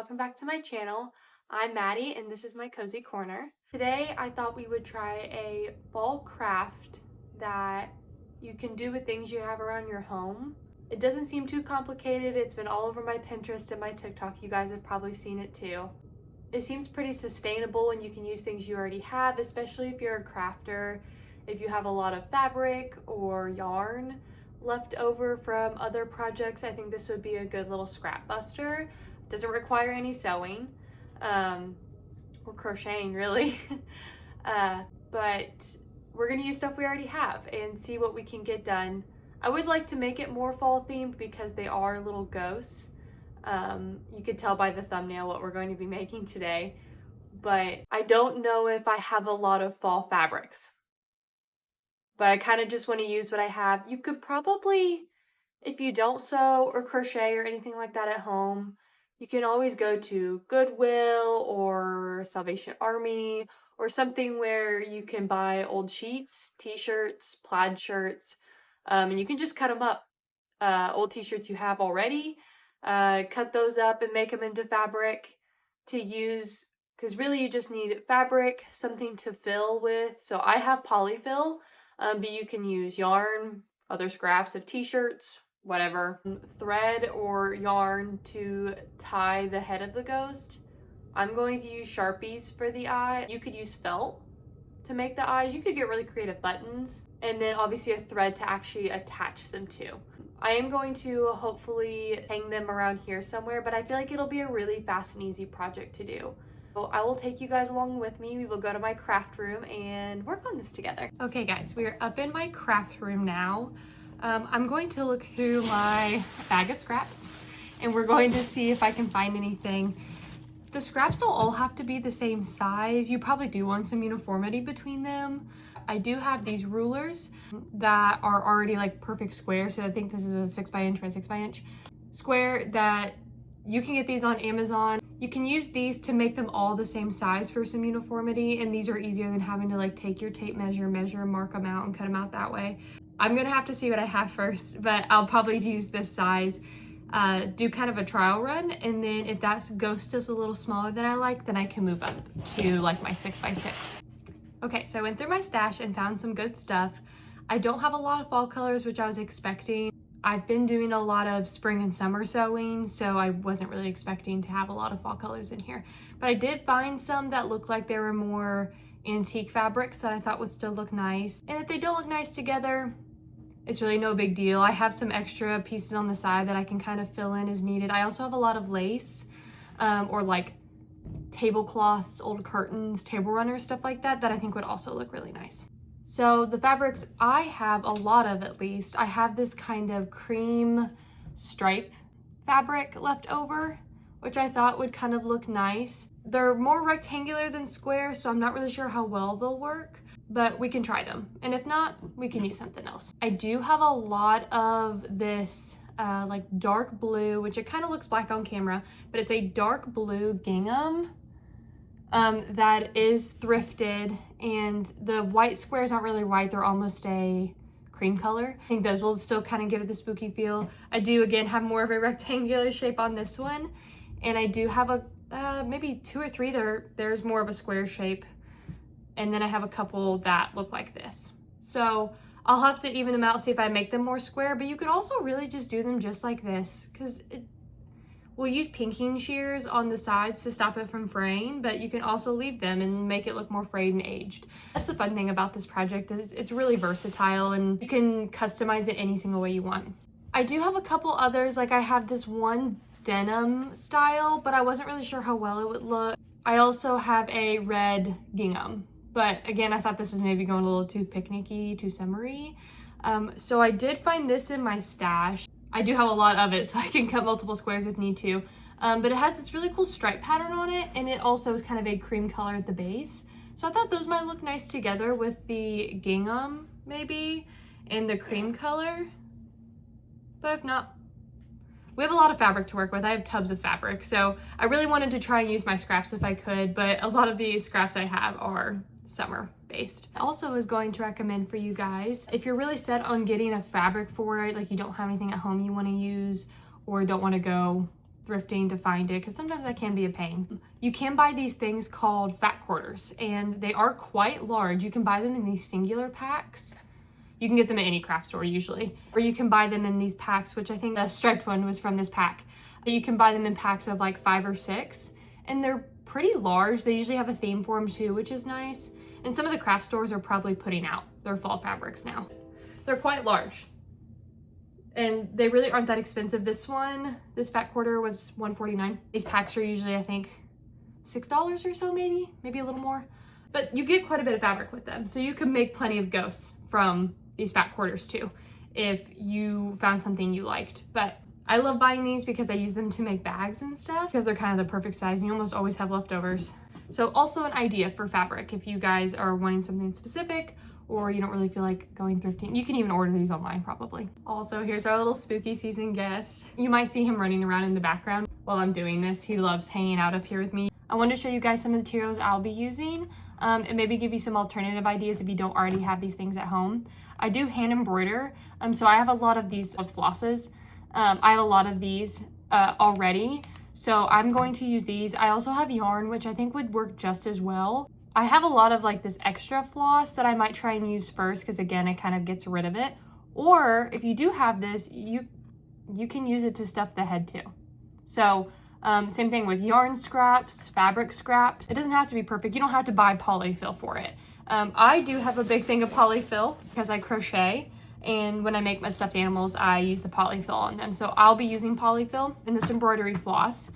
welcome back to my channel. I'm Maddie and this is my cozy corner. Today I thought we would try a fall craft that you can do with things you have around your home. It doesn't seem too complicated. It's been all over my Pinterest and my TikTok. You guys have probably seen it too. It seems pretty sustainable and you can use things you already have, especially if you're a crafter. If you have a lot of fabric or yarn left over from other projects, I think this would be a good little scrap buster. Doesn't require any sewing or crocheting really. But we're gonna use stuff we already have and see what we can get done. I would like to make it more fall themed because they are little ghosts. You could tell by the thumbnail what we're going to be making today, but I don't know if I have a lot of fall fabrics. But I kind of just want to use what I have. You could probably, if you don't sew or crochet or anything like that at home, you can always go to Goodwill or Salvation Army or something where you can buy old sheets, t-shirts, plaid shirts, and you can just cut them up. Old t-shirts you have already, cut those up and make them into fabric to use, because really you just need fabric, something to fill with. So I have polyfill. But you can use yarn, other scraps of t-shirts, whatever. Thread or yarn to tie the head of the ghost. I'm going to use Sharpies for the eye. You could use felt to make the eyes. You could get really creative buttons. And then obviously a thread to actually attach them to. I am going to hopefully hang them around here somewhere, but I feel like it'll be a really fast and easy project to do. So I will take you guys along with me. We will go to my craft room and work on this together. Okay guys, we're up in my craft room now. I'm going to look through my bag of scraps and we're going to see if I can find anything. The scraps don't all have to be the same size. You probably do want some uniformity between them. I do have these rulers that are already like perfect square. So I think this is a 6 by inch by 6 by inch square that you can get these on Amazon. You can use these to make them all the same size for some uniformity, and these are easier than having to like take your tape measure, mark them out, and cut them out that way. I'm gonna have to see what I have first, but I'll probably use this size, do kind of a trial run, and then if that ghost is a little smaller than I like, then I can move up to like my 6 by 6. Okay, so I went through my stash and found some good stuff. I don't have a lot of fall colors, which I was expecting. I've been doing a lot of spring and summer sewing, so I wasn't really expecting to have a lot of fall colors in here. But I did find some that looked like they were more antique fabrics that I thought would still look nice. And if they don't look nice together, it's really no big deal. I have some extra pieces on the side that I can kind of fill in as needed. I also have a lot of lace or like tablecloths, old curtains, table runners, stuff like that, that I think would also look really nice. So the fabrics I have a lot of, at least, I have this kind of cream stripe fabric left over, which I thought would kind of look nice. They're more rectangular than square, so I'm not really sure how well they'll work, but we can try them. And if not, we can use something else. I do have a lot of this like dark blue, which it kind of looks black on camera, but it's a dark blue gingham that is thrifted, and the white squares aren't really white, they're almost a cream color. I think those will still kind of give it the spooky feel. I do again have more of a rectangular shape on this one, and I do have a maybe 2 or 3 there's more of a square shape, and then I have a couple that look like this. So I'll have to even them out, see if I make them more square, but you could also really just do them just like this, because we'll use pinking shears on the sides to stop it from fraying, but you can also leave them and make it look more frayed and aged. That's the fun thing about this project, is it's really versatile and you can customize it any single way you want. I do have a couple others, like I have this one denim style, but I wasn't really sure how well it would look. I also have a red gingham, but again, I thought this was maybe going a little too picnicky, too summery. So I did find this in my stash. I do have a lot of it, so I can cut multiple squares if need to. But it has this really cool stripe pattern on it, and it also is kind of a cream color at the base. So I thought those might look nice together with the gingham, maybe, and the cream color. But if not, we have a lot of fabric to work with. I have tubs of fabric, so I really wanted to try and use my scraps if I could, but a lot of these scraps I have are summer based. I also was going to recommend for you guys, if you're really set on getting a fabric for it, like you don't have anything at home you want to use or don't want to go thrifting to find it because sometimes that can be a pain. You can buy these things called fat quarters, and they are quite large. You can buy them in these singular packs. You can get them at any craft store usually, or you can buy them in these packs, which I think the striped one was from this pack. You can buy them in packs of like 5 or 6, and they're pretty large. They usually have a theme for them too, which is nice. And some of the craft stores are probably putting out their fall fabrics now. They're quite large, and they really aren't that expensive. This fat quarter was $1.49. These packs are usually, I think, $6 or so, maybe a little more. But you get quite a bit of fabric with them, so you can make plenty of ghosts from these fat quarters too, if you found something you liked. But I love buying these because I use them to make bags and stuff because they're kind of the perfect size and you almost always have leftovers. So also an idea for fabric if you guys are wanting something specific or you don't really feel like going thrifting. You can even order these online probably. Also, here's our little spooky season guest. You might see him running around in the background while I'm doing this. He loves hanging out up here with me. I wanted to show you guys some materials I'll be using and maybe give you some alternative ideas if you don't already have these things at home. I do hand embroider, so I have a lot of these flosses. I have a lot of these already, so I'm going to use these. I also have yarn, which I think would work just as well. I have a lot of like this extra floss that I might try and use first because again, it kind of gets rid of it. Or if you do have this, you can use it to stuff the head too. So same thing with yarn scraps, fabric scraps. It doesn't have to be perfect. You don't have to buy polyfill for it. I do have a big thing of polyfill because I crochet, and when I make my stuffed animals, I use the polyfill on them. So I'll be using polyfill in this embroidery floss.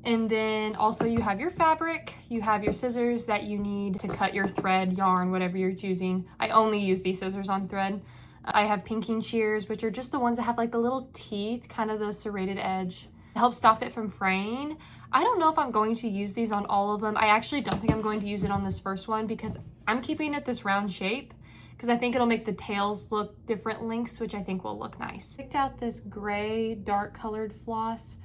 And then also you have your fabric, you have your scissors that you need to cut your thread, yarn, whatever you're choosing. I only use these scissors on thread. I have pinking shears, which are just the ones that have like the little teeth, kind of the serrated edge. It helps stop it from fraying. I don't know if I'm going to use these on all of them. I actually don't think I'm going to use it on this first one because I'm keeping it this round shape because I think it'll make the tails look different lengths, which I think will look nice. Picked out this gray dark colored floss.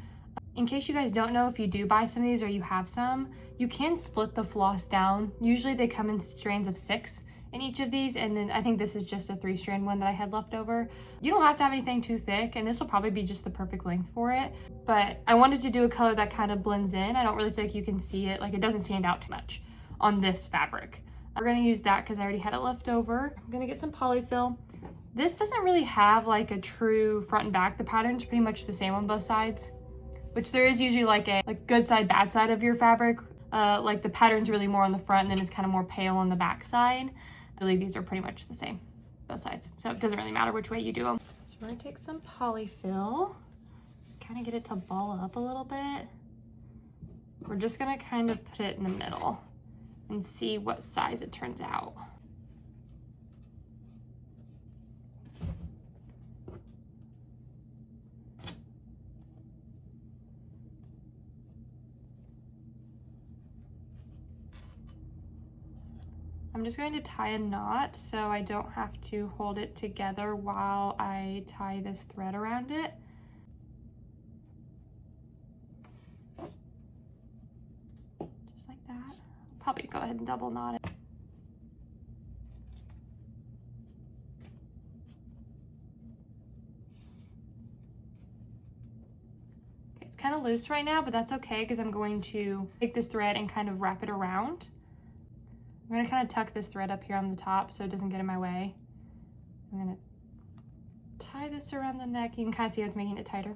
In case you guys don't know, if you do buy some of these or you have some, you can split the floss down. Usually they come in strands of 6 in each of these, and then I think this is just a 3-strand one that I had left over. You don't have to have anything too thick, and this will probably be just the perfect length for it, but I wanted to do a color that kind of blends in. I don't really feel like you can see it, like it doesn't stand out too much on this fabric. We're gonna use that because I already had it left over. I'm gonna get some polyfill. This doesn't really have like a true front and back. The pattern's pretty much the same on both sides, which there is usually like a good side, bad side of your fabric. Like the pattern's really more on the front and then it's kind of more pale on the back side. I believe these are pretty much the same, both sides. So it doesn't really matter which way you do them. So we're gonna take some polyfill, kind of get it to ball up a little bit. We're just gonna kind of put it in the middle and see what size it turns out. I'm just going to tie a knot so I don't have to hold it together while I tie this thread around it. Just like that. I'll probably go ahead and double knot it. Okay, it's kind of loose right now, but that's okay because I'm going to take this thread and kind of wrap it around. I'm gonna kind of tuck this thread up here on the top so it doesn't get in my way. I'm gonna tie this around the neck. You can kind of see how it's making it tighter.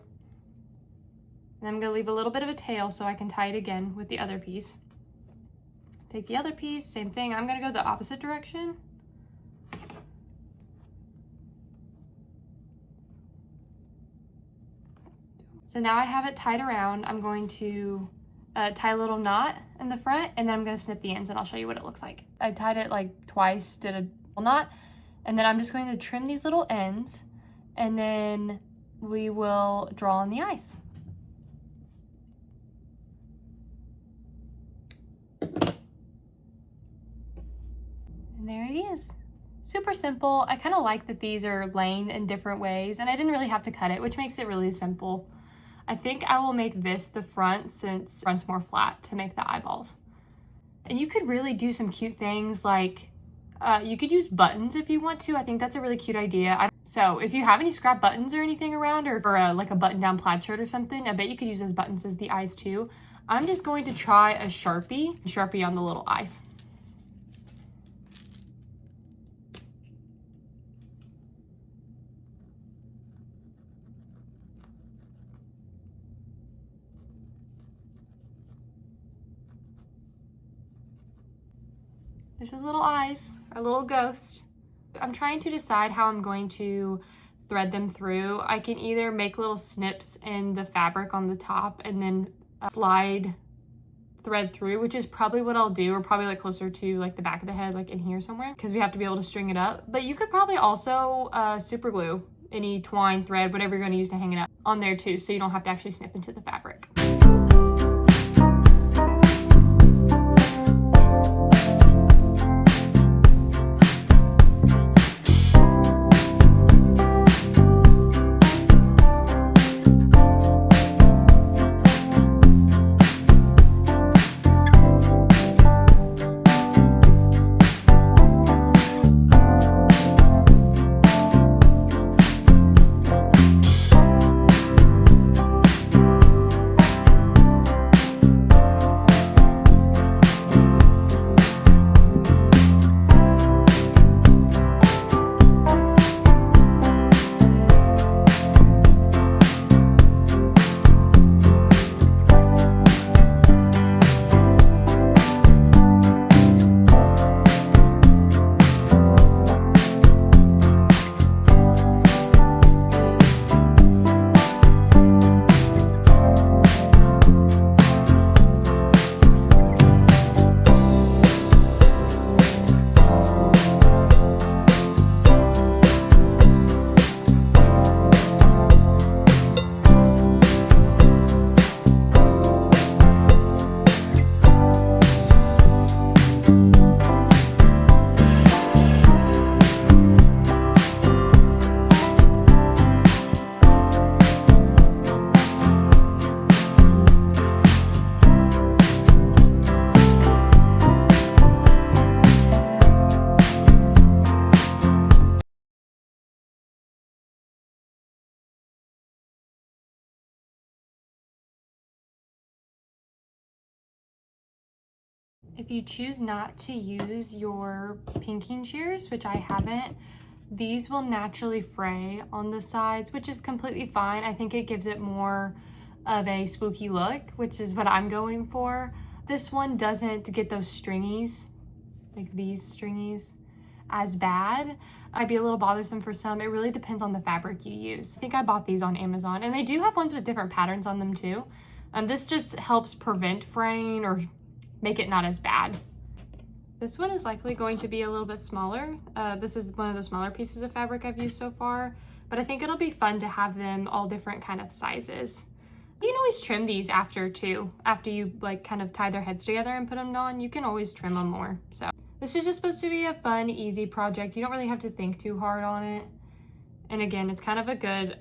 And I'm gonna leave a little bit of a tail so I can tie it again with the other piece. Take the other piece, same thing. I'm gonna go the opposite direction. So now I have it tied around. I'm going to tie a little knot in the front, and then I'm gonna snip the ends and I'll show you what it looks like. I tied it like twice, did a little knot, and then I'm just going to trim these little ends, and then we will draw on the ice. And there it is. Super simple. I kind of like that these are laying in different ways, and I didn't really have to cut it, which makes it really simple. I think I will make this the front since the front's more flat to make the eyeballs. And you could really do some cute things like you could use buttons if you want to. I think that's a really cute idea. So if you have any scrap buttons or anything around, or for like a button-down plaid shirt or something, I bet you could use those buttons as the eyes too. I'm just going to try a Sharpie on the little eyes. There's his little eyes, our little ghost. I'm trying to decide how I'm going to thread them through. I can either make little snips in the fabric on the top and then slide thread through, which is probably what I'll do, or probably like closer to like the back of the head, like in here somewhere, because we have to be able to string it up. But you could probably also super glue any twine, thread, whatever you're going to use to hang it up on there too, so you don't have to actually snip into the fabric. If you choose not to use your pinking shears, which I haven't, these will naturally fray on the sides, which is completely fine. I think it gives it more of a spooky look, which is what I'm going for. This one doesn't get those stringies, like these stringies, as bad. Might be a little bothersome for some. It really depends on the fabric you use. I think I bought these on Amazon, and they do have ones with different patterns on them too. This just helps prevent fraying or make it not as bad. This one is likely going to be a little bit smaller. This is one of the smaller pieces of fabric I've used so far, but I think it'll be fun to have them all different kind of sizes. You can always trim these after too. After you like kind of tie their heads together and put them on, you can always trim them more. So this is just supposed to be a fun, easy project. You don't really have to think too hard on it. And again, it's kind of a good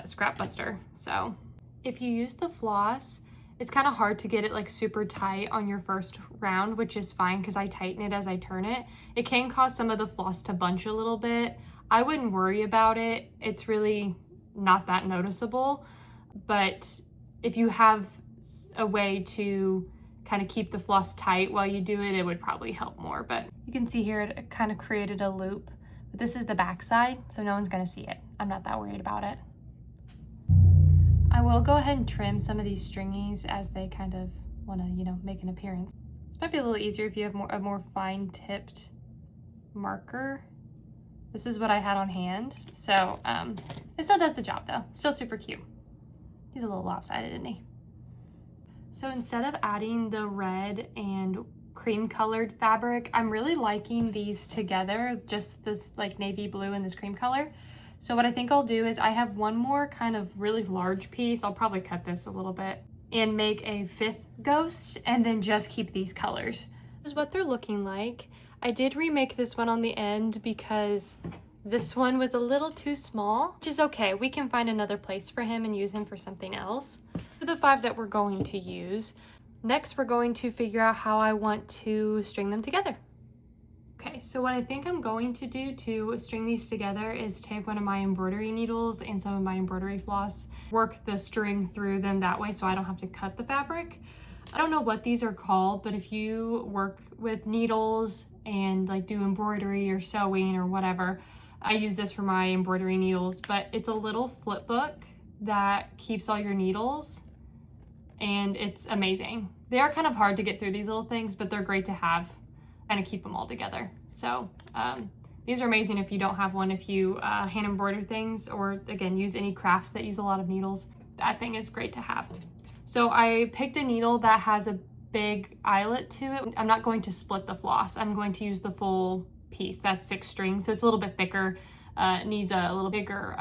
scrap buster. So if you use the floss, it's kind of hard to get it like super tight on your first round, which is fine because I tighten it as I turn it. It can cause some of the floss to bunch a little bit. I wouldn't worry about it. It's really not that noticeable. But if you have a way to kind of keep the floss tight while you do it, it would probably help more. But you can see here it kind of created a loop. But this is the back side, so no one's gonna see it. I'm not that worried about it. I will go ahead and trim some of these stringies as they kind of want to, you know, make an appearance. This might be a little easier if you have a more fine-tipped marker. This is what I had on hand, so it still does the job though. Still super cute. He's a little lopsided, isn't he? So instead of adding the red and cream colored fabric, I'm really liking these together, just this like navy blue and this cream color. So what I think I'll do is I have one more kind of really large piece. I'll probably cut this a little bit and make a 5th ghost and then just keep these colors. This is what they're looking like. I did remake this one on the end because this one was a little too small, which is okay. We can find another place for him and use him for something else. For the 5 that we're going to use. Next, we're going to figure out how I want to string them together. Okay, so what I think I'm going to do to string these together is take one of my embroidery needles and some of my embroidery floss, work the string through them that way so I don't have to cut the fabric. I don't know what these are called, but if you work with needles and like do embroidery or sewing or whatever, I use this for my embroidery needles, but it's a little flip book that keeps all your needles and it's amazing. They are kind of hard to get through these little things, but they're great to have and to keep them all together. So these are amazing if you don't have one, if you hand embroider things or again, use any crafts that use a lot of needles. That thing is great to have. So I picked a needle that has a big eyelet to it. I'm not going to split the floss. I'm going to use the full piece. That's 6 strings, so it's a little bit thicker. It needs a little bigger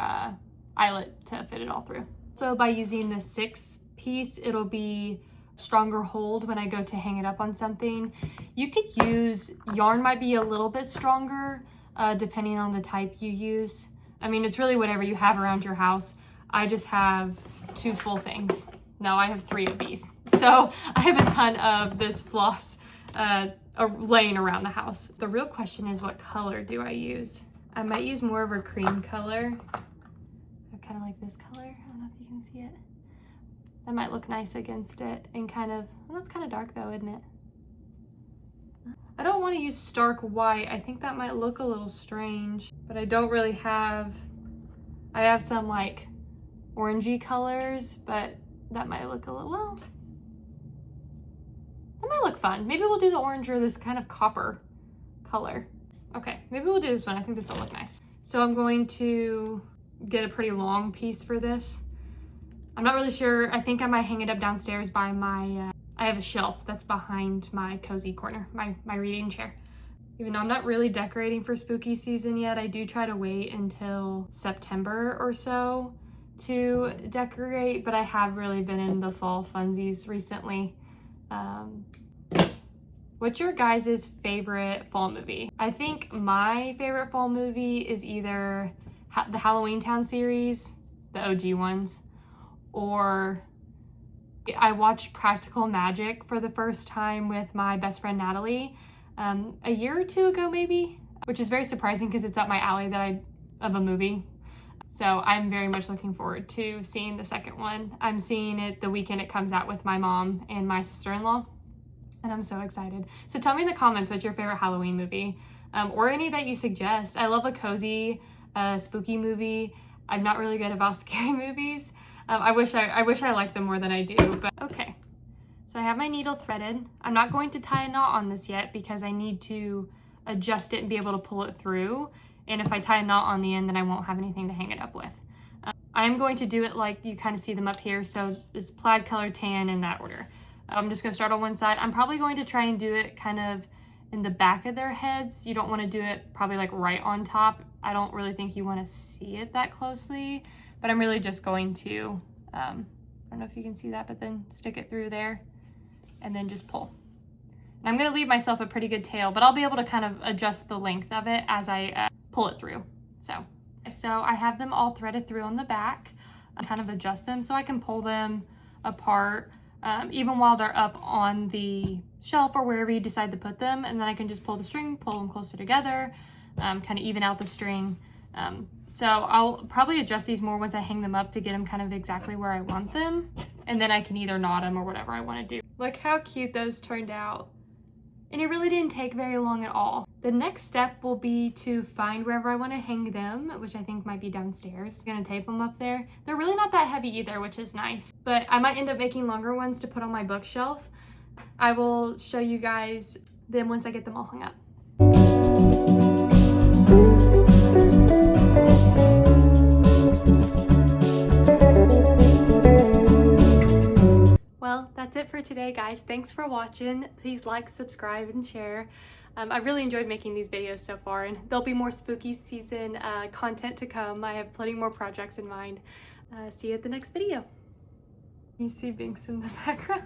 eyelet to fit it all through. So by using the 6 piece, it'll be stronger hold when I go to hang it up on something. You could use, yarn might be a little bit stronger depending on the type you use. I mean, it's really whatever you have around your house. I just have 2 full things. No, I have 3 of these. So I have a ton of this floss laying around the house. The real question is, what color do I use? I might use more of a cream color. I kind of like this color. I don't know if you can see it. That might look nice against it and kind of, well, that's kind of dark though, isn't it? I don't want to use stark white. I think that might look a little strange, but I don't really have, I have some like orangey colors, but that might look a little, well, that might look fun. Maybe we'll do the orange or this kind of copper color. Okay, maybe we'll do this one. I think this will look nice. So I'm going to get a pretty long piece for this. I'm not really sure. I think I might hang it up downstairs by my, I have a shelf that's behind my cozy corner, my reading chair. Even though I'm not really decorating for spooky season yet, I do try to wait until September or so to decorate, but I have really been in the fall funsies recently. What's your guys' favorite fall movie? I think my favorite fall movie is either the Halloween Town series, the OG ones, or I watched Practical Magic for the first time with my best friend Natalie a year or 2 ago maybe, which is very surprising because it's up my alley of a movie. So I'm very much looking forward to seeing the second one. I'm seeing it the weekend it comes out with my mom and my sister-in-law, and I'm so excited. So tell me in the comments what's your favorite Halloween movie, or any that you suggest. I love a cozy, spooky movie. I'm not really good about scary movies. I wish I liked them more than I do, but okay. So I have my needle threaded. I'm not going to tie a knot on this yet because I need to adjust it and be able to pull it through. And if I tie a knot on the end, then I won't have anything to hang it up with. I'm going to do it like you kind of see them up here. So this plaid color, tan, in that order. I'm just gonna start on one side. I'm probably going to try and do it kind of in the back of their heads. You don't wanna do it probably like right on top. I don't really think you wanna see it that closely, but I'm really just going to, I don't know if you can see that, but then stick it through there and then just pull. And I'm gonna leave myself a pretty good tail, but I'll be able to kind of adjust the length of it as I pull it through. So I have them all threaded through on the back. I kind of adjust them so I can pull them apart even while they're up on the shelf or wherever you decide to put them. And then I can just pull the string, pull them closer together, kind of even out the string. So I'll probably adjust these more once I hang them up to get them kind of exactly where I want them. And then I can either knot them or whatever I want to do. Look how cute those turned out. And it really didn't take very long at all. The next step will be to find wherever I want to hang them, which I think might be downstairs. I'm gonna tape them up there. They're really not that heavy either, which is nice. But I might end up making longer ones to put on my bookshelf. I will show you guys them once I get them all hung up. Well, that's it for today, guys. Thanks for watching. Please like, subscribe, and share. I really enjoyed making these videos so far, and there'll be more spooky season content to come. I have plenty more projects in mind. See you at the next video. You see Binks in the background.